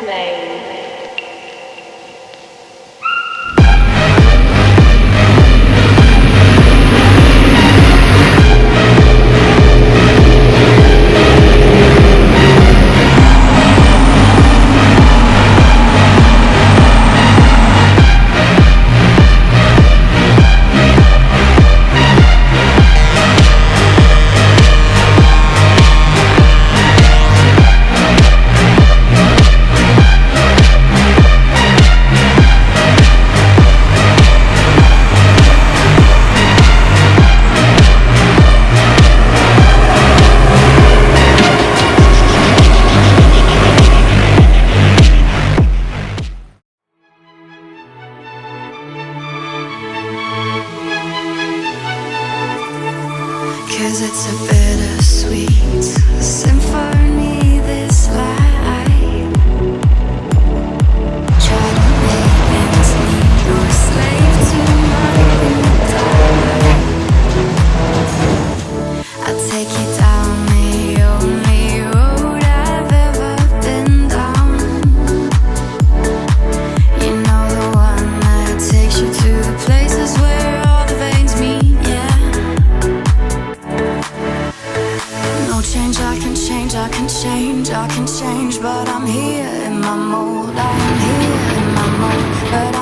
Main. Cause it's a bittersweet symphony, this life. Try to make ends meet, you're a slave to nothing but die. I'll take you down the only road I've ever been down. You know, the one that takes you to the places where all the veins meet, yeah. No change, I can change, I can change, I can change, but I'm here in my mold. I'm here in my mold, but